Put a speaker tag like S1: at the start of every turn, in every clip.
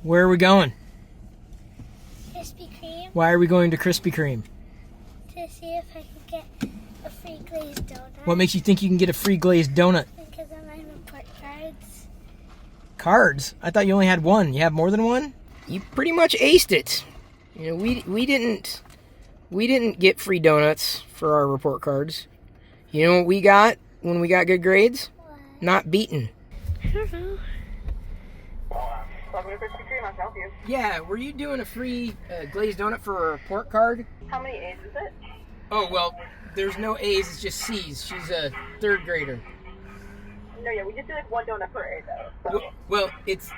S1: Where are we going?
S2: Krispy Kreme.
S1: Why are we going to Krispy Kreme?
S2: To see if I can get a free glazed donut.
S1: What makes you think you can get a free glazed donut?
S2: Because of my report cards.
S1: Cards? I thought you only had one. You have more than one? You pretty much aced it. You know, we didn't get free donuts for our report cards. You know what we got when we got good grades?
S2: What?
S1: Not beaten.
S2: I don't know.
S3: Welcome to Krispy Kreme, I can help you.
S1: Yeah, were you doing a free glazed donut for a report card?
S3: How many A's is it?
S1: Oh, well, there's no A's, it's just C's. She's a third grader.
S3: No, yeah, we just do like one donut per A though.
S1: Well,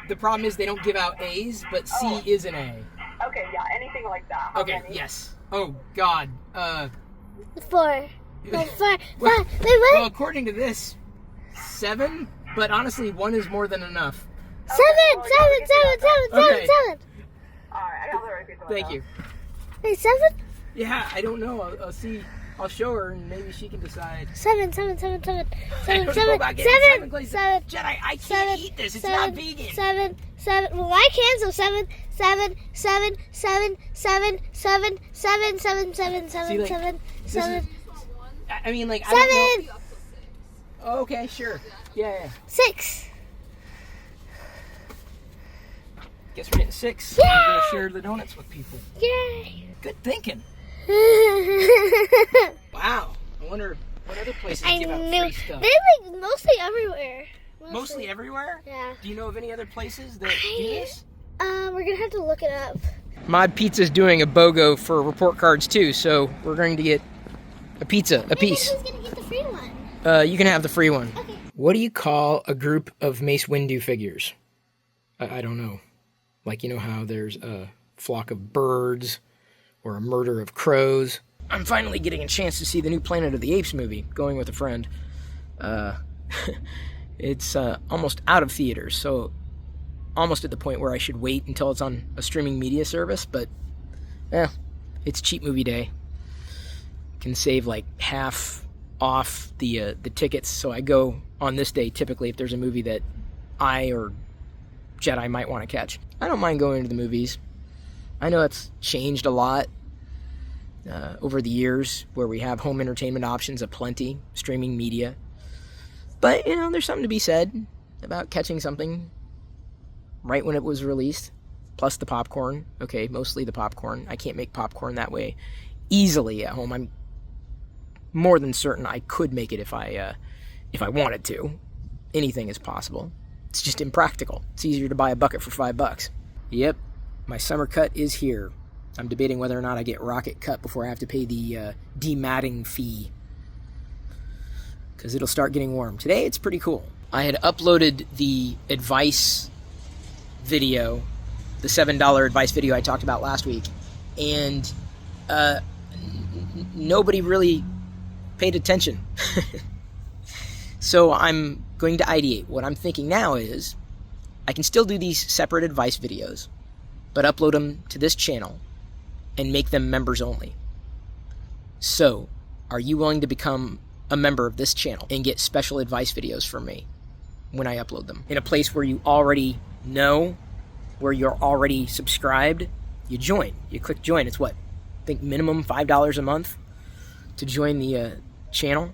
S1: the problem is they don't give out A's, but C is an A.
S3: Okay, yeah, anything like that. How
S1: Okay,
S3: many?
S1: yes. Oh, God.
S2: 4. No, 4.
S1: Well,
S2: 5. Wait, what?
S1: well, according to this, 7, but honestly, 1 is more than enough.
S2: 7.
S3: well,
S2: 7.
S3: yeah, we can do that.
S2: 7. 7.
S1: Okay.
S2: 7. 7.
S3: Alright, I got the right pizza.
S1: Thank you.
S2: Wait, 7?
S1: Yeah, I don't know. I'll see. I'll show her, and maybe she can decide.
S2: 7. 7. 7. 7.
S1: I
S2: 7.
S1: don't
S2: 7.
S1: know about getting
S2: 7.
S1: glazed-
S2: 7.
S1: Jedi, I can't
S2: 7,
S1: eat this. It's
S2: 7,
S1: not vegan.
S2: 7. 7. Well, I can, so 7. 7. 7. 7. 7. 7. 7. 7. 7. 7.
S1: See, like,
S2: 7.
S1: this
S2: 7.
S1: is- I mean, like, I don't
S2: 7.
S1: know. Oh, okay, sure. Yeah.
S2: 6.
S1: Guess we're getting 6.
S2: Yay!
S1: We're gonna share the donuts with people.
S2: Yay.
S1: Good thinking. Wow. I wonder what other places
S2: I
S1: give out
S2: knew.
S1: free stuff.
S2: They're like mostly everywhere.
S1: Mostly everywhere?
S2: Yeah.
S1: Do you know of any other places that do this?
S2: We're gonna have to look it up.
S1: Mod Pizza's doing a BOGO for report cards too, so we're going to get a pizza, a piece.
S2: Who's gonna get the free one?
S1: You can have the free one.
S2: Okay.
S1: What do you call a group of Mace Windu figures? I don't know. Like, you know how there's a flock of birds or a murder of crows? I'm finally getting a chance to see the new Planet of the Apes movie, going with a friend. It's almost out of theaters, so almost at the point where I should wait until it's on a streaming media service, but it's cheap movie day. Can save like half off the tickets, so I go on this day typically if there's a movie that I or Jedi might want to catch. I don't mind going to the movies. I know it's changed a lot over the years where we have home entertainment options aplenty, streaming media. But, you know, there's something to be said about catching something right when it was released, plus the popcorn. Okay, mostly the popcorn. I can't make popcorn that way easily at home. I'm more than certain I could make it if I wanted to. Anything is possible. It's just impractical. It's easier to buy a bucket for $5. Yep, my summer cut is here. I'm debating whether or not I get rocket cut before I have to pay the dematting fee, because it'll start getting warm. Today it's pretty cool. I had uploaded the advice video, the $7 advice video I talked about last week, and nobody really paid attention. So I'm going to ideate. What I'm thinking now is I can still do these separate advice videos, but upload them to this channel and make them members only. So, are you willing to become a member of this channel and get special advice videos from me when I upload them? In a place where you already know, where you're already subscribed, you join. You click join. It's what? I think minimum $5 a month to join the channel,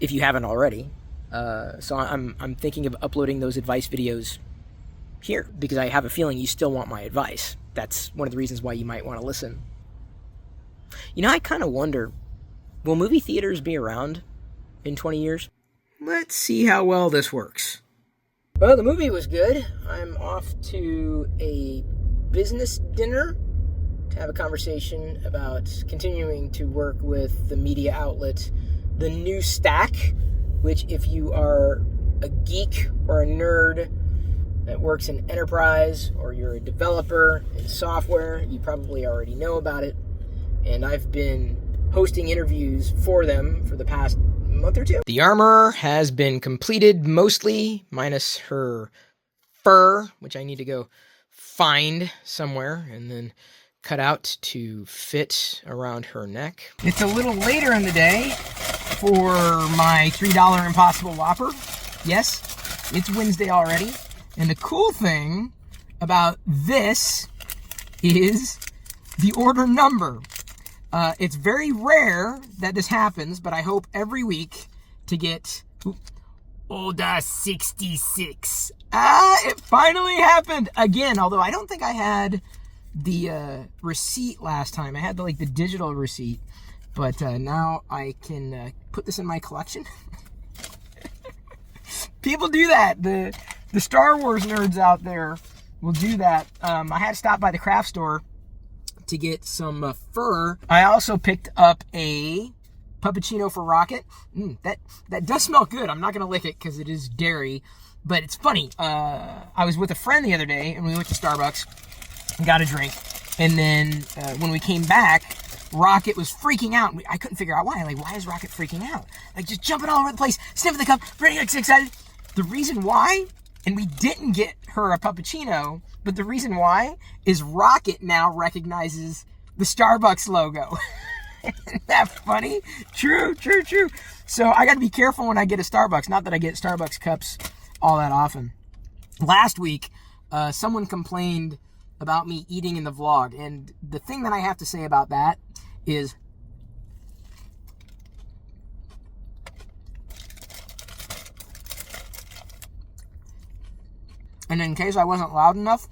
S1: if you haven't already. So I'm thinking of uploading those advice videos here, because I have a feeling you still want my advice. That's one of the reasons why you might want to listen. You know, I kind of wonder, will movie theaters be around in 20 years? Let's see how well this works. Well, the movie was good. I'm off to a business dinner to have a conversation about continuing to work with the media outlet, The New Stack, which, if you are a geek or a nerd that works in enterprise, or you're a developer in software, you probably already know about it. And I've been hosting interviews for them for the past month or two. The armor has been completed mostly, minus her fur, which I need to go find somewhere and then cut out to fit around her neck. It's a little later in the day for my $3 Impossible Whopper. Yes, it's Wednesday already. And the cool thing about this is the order number. It's very rare that this happens, but I hope every week to get order 66. It finally happened again, although I don't think I had the receipt last time. I had the digital receipt, but now I can put this in my collection. People do that. The Star Wars nerds out there will do that. I had to stop by the craft store to get some fur. I also picked up a puppuccino for Rocket. That does smell good. I'm not gonna lick it because it is dairy, but it's funny. I was with a friend the other day and we went to Starbucks and got a drink, and then when we came back, Rocket was freaking out. I couldn't figure out why. Why is Rocket freaking out? Just jumping all over the place, sniffing the cup, pretty excited. The reason why, and we didn't get her a puppuccino, but the reason why is Rocket now recognizes the Starbucks logo. Isn't that funny? True. So I got to be careful when I get a Starbucks. Not that I get Starbucks cups all that often. Last week, someone complained about me eating in the vlog. And the thing that I have to say about that is, and in case I wasn't loud enough,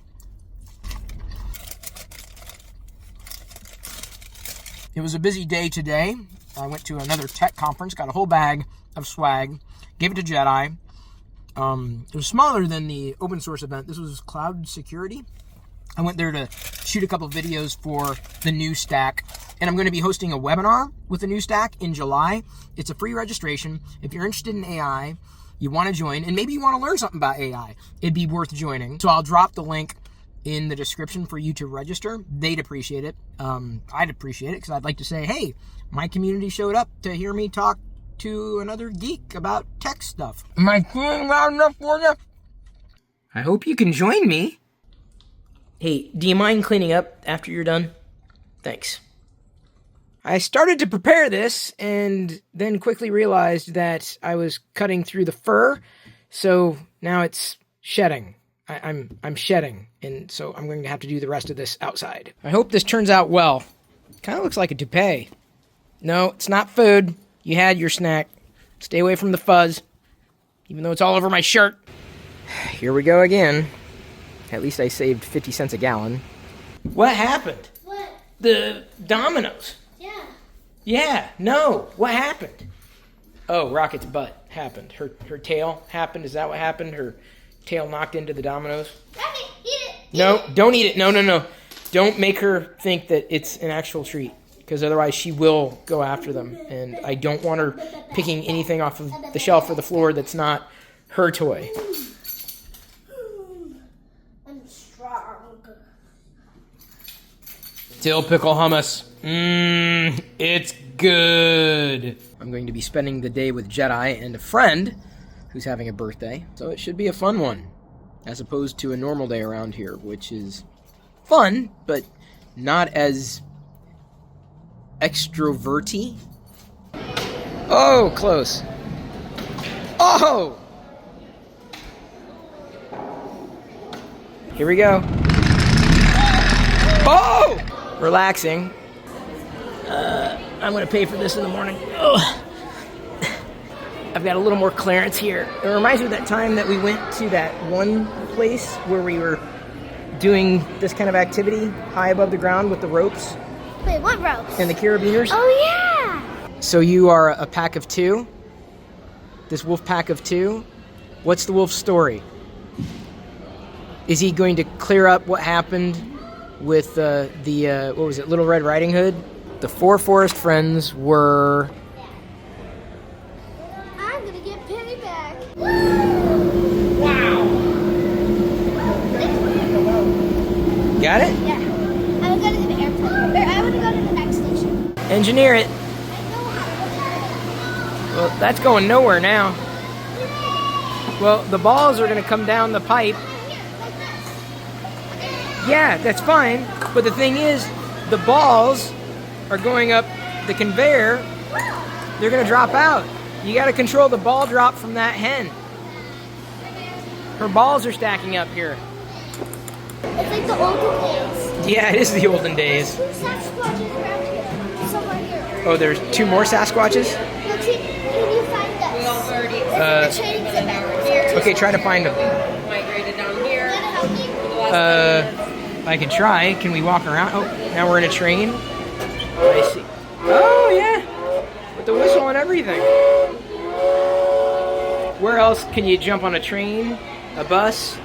S1: it was a busy day today. I went to another tech conference, got a whole bag of swag, gave it to Jedi. It was smaller than the open source event. This was cloud security. I went there to shoot a couple videos for the new stack, and I'm going to be hosting a webinar with the new stack in July. It's a free registration. If you're interested in AI, you want to join, and maybe you want to learn something about AI, it'd be worth joining. So I'll drop the link in the description for you to register. They'd appreciate it. I'd appreciate it because I'd like to say, hey, my community showed up to hear me talk to another geek about tech stuff. Am I feeling loud enough for you? I hope you can join me. Hey, do you mind cleaning up after you're done? Thanks. I started to prepare this and then quickly realized that I was cutting through the fur, so now it's shedding. I'm shedding, and so I'm going to have to do the rest of this outside. I hope this turns out well. Kind of looks like a toupee. No, it's not food. You had your snack. Stay away from the fuzz, even though it's all over my shirt. Here we go again. At least I saved 50 cents a gallon. What happened?
S2: What?
S1: The dominoes.
S2: Yeah.
S1: Yeah, no. What happened? Oh, Rocket's butt happened. Her tail happened. Is that what happened? Her tail knocked into the dominoes?
S2: Rocket, eat it.
S1: No, don't eat it. No. Don't make her think that it's an actual treat, because otherwise she will go after them. And I don't want her picking anything off of the shelf or the floor that's not her toy.
S2: I'm strong.
S1: Dill pickle hummus. It's good. I'm going to be spending the day with Jedi and a friend who's having a birthday, so it should be a fun one, as opposed to a normal day around here, which is fun, but not as extroverty. Oh, close. Oh! Here we go. Oh! Relaxing. I'm going to pay for this in the morning. Oh. I've got a little more clearance here. It reminds me of that time that we went to that one place where we were doing this kind of activity high above the ground with the ropes.
S2: Wait, what ropes?
S1: And the carabiners.
S2: Oh, yeah.
S1: So you are a pack of two? This wolf pack of two? What's the wolf's story? Is he going to clear up what happened with what was it, Little Red Riding Hood? The four forest friends were...
S2: I'm gonna get Penny back.
S1: Wow! Got it?
S2: Yeah. I will go to the airport. Or I want to go to the next station.
S1: Engineer it.
S2: I know how.
S1: Well, that's going nowhere now. Well, the balls are going to come down the pipe.
S2: Here, like this.
S1: Yeah, that's fine. But the thing is, the balls are going up the conveyor. They're going to drop out. You got to control the ball drop from that hen. Her balls are stacking up here.
S2: It's like the olden days.
S1: Yeah, it is the olden days.
S2: There's 2 Sasquatches around here. Somewhere here.
S1: Oh, there's 2 more Sasquatches?
S2: Look, can you find us? It's in the training center.
S1: Okay, try to find them.
S4: Migrated down here.
S2: You wanna help me?
S1: I can try. Can we walk around? Oh, now we're in a train. I see. Oh, yeah. With the whistle and everything. Where else can you jump on a train, a bus,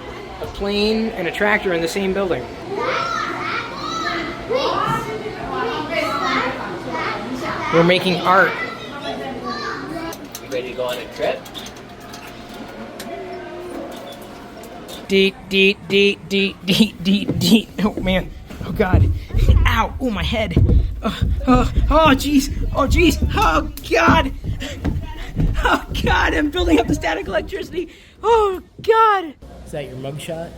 S1: a plane, and a tractor in the same building? We're making art.
S5: You ready to go on a trip?
S1: Deet, deet, deet, deet, deet, deet, deet. Oh, man. Oh, God. Ow. Oh, my head. Oh, jeez. Oh, jeez. Oh, God. Oh, God. I'm building up the static electricity. Oh, God. Is that your mugshot?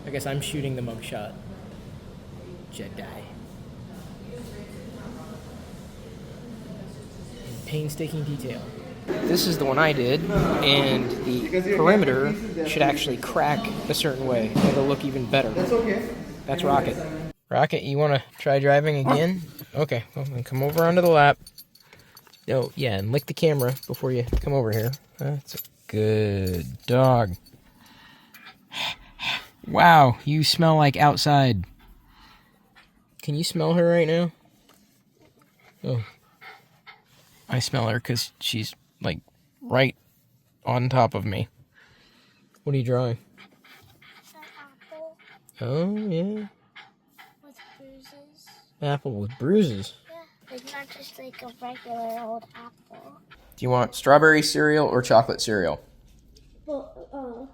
S1: I guess I'm shooting the mugshot. Jedi. In painstaking detail. This is the one I did, and the perimeter should actually crack a certain way. It'll look even better. That's okay. That's Rocket. Rocket, you want to try driving again? Okay, well, then come over onto the lap. Oh, yeah, and lick the camera before you come over here. That's a good dog. Wow, you smell like outside. Can you smell her right now? Oh. I smell her because she's, like, right on top of me. What are you drawing?
S2: An apple
S1: Oh, yeah.
S2: with bruises.
S1: Apple with bruises.
S2: Yeah, it's not just like a regular old apple.
S1: Do you want strawberry cereal or chocolate cereal?
S2: Well,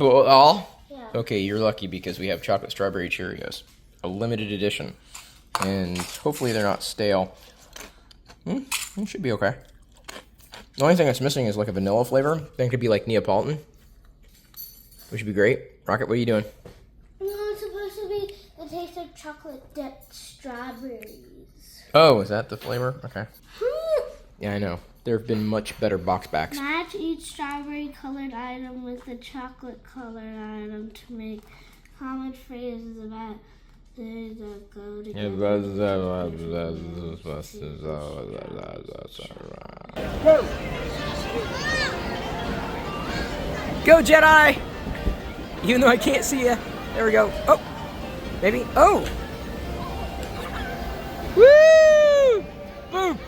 S1: All?
S2: yeah.
S1: Okay, you're lucky because we have chocolate strawberry Cheerios. A limited edition. And hopefully they're not stale. It should be okay. The only thing that's missing is like a vanilla flavor. Then it could be like Neapolitan, which would be great. Rocket, what are you doing?
S2: No, it's supposed to be the taste of chocolate dipped strawberries.
S1: Oh, is that the flavor? Okay. Yeah, I know. There have been much better box backs.
S2: Match each strawberry colored item with a chocolate colored item to make common phrases about things that go together.
S1: Go, Jedi! Even though I can't see you. There we go. Oh! Maybe. Oh! Woo! Boom!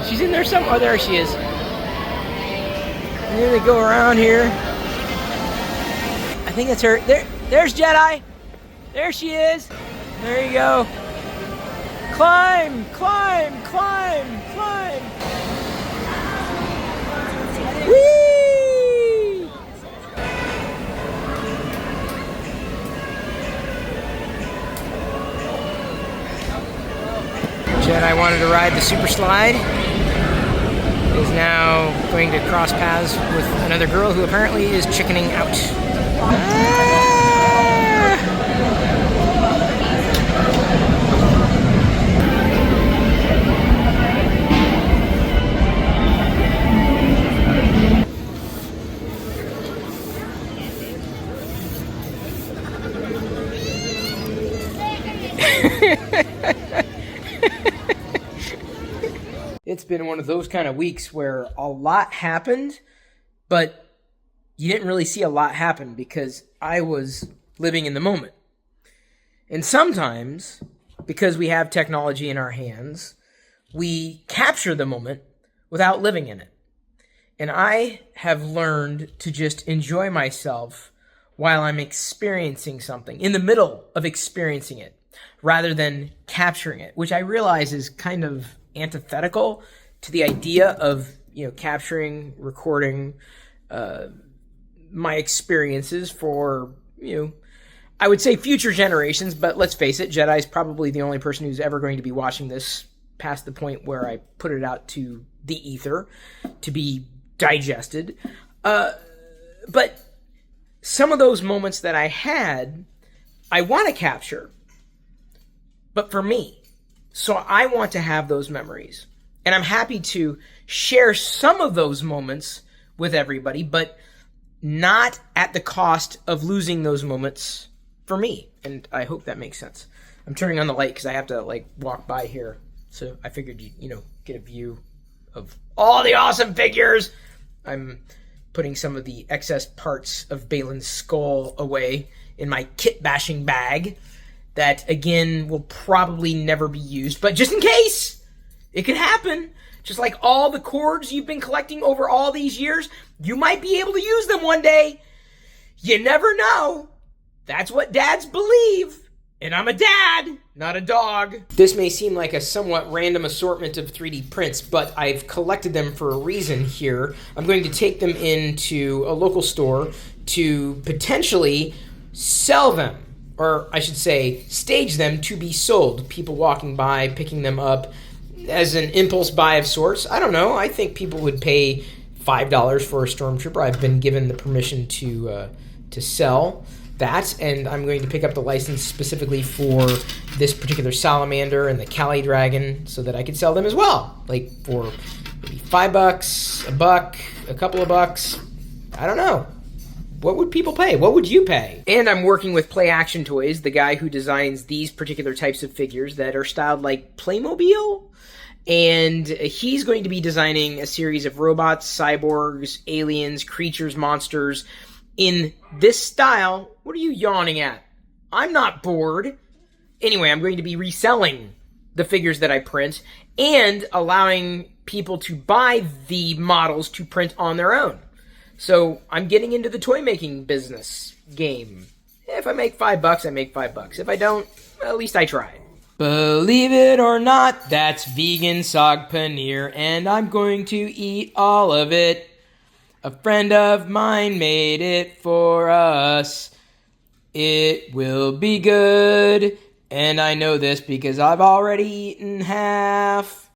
S1: She's in there somewhere. Oh, there she is. And then we go around here. I think it's her. There's Jedi. There she is. There you go. Climb, climb, climb, climb. Whee! Jedi wanted to ride the super slide. Is now going to cross paths with another girl who apparently is chickening out. It's been one of those kind of weeks where a lot happened, but you didn't really see a lot happen because I was living in the moment. And sometimes, because we have technology in our hands, we capture the moment without living in it. And I have learned to just enjoy myself while I'm experiencing something, in the middle of experiencing it, rather than capturing it, which I realize is kind of antithetical to the idea of, capturing, recording my experiences for, I would say future generations, but let's face it, Jedi's probably the only person who's ever going to be watching this past the point where I put it out to the ether to be digested. But some of those moments that I had, I want to capture, but for me. So I want to have those memories. And I'm happy to share some of those moments with everybody, but not at the cost of losing those moments for me. And I hope that makes sense. I'm turning on the light because I have to walk by here. So I figured you get a view of all the awesome figures. I'm putting some of the excess parts of Balin's skull away in my kit bashing bag that, again, will probably never be used. But just in case, it could happen. Just like all the cords you've been collecting over all these years, you might be able to use them one day. You never know. That's what dads believe. And I'm a dad, not a dog. This may seem like a somewhat random assortment of 3D prints, but I've collected them for a reason here. I'm going to take them into a local store to potentially sell them, or I should say, stage them to be sold. People walking by, picking them up as an impulse buy of sorts. I don't know. I think people would pay $5 for a Stormtrooper. I've been given the permission to sell that, and I'm going to pick up the license specifically for this particular salamander and the Kali dragon so that I could sell them as well, like for maybe $5, $1, a couple of bucks. I don't know. What would people pay? What would you pay? And I'm working with Play Action Toys, the guy who designs these particular types of figures that are styled like Playmobil. And he's going to be designing a series of robots, cyborgs, aliens, creatures, monsters in this style. What are you yawning at? I'm not bored. Anyway, I'm going to be reselling the figures that I print and allowing people to buy the models to print on their own. So I'm getting into the toy making business game. If I make $5, I make $5. If I don't, at least I tried. Believe it or not, that's vegan sag paneer, and I'm going to eat all of it. A friend of mine made it for us. It will be good, and I know this because I've already eaten half.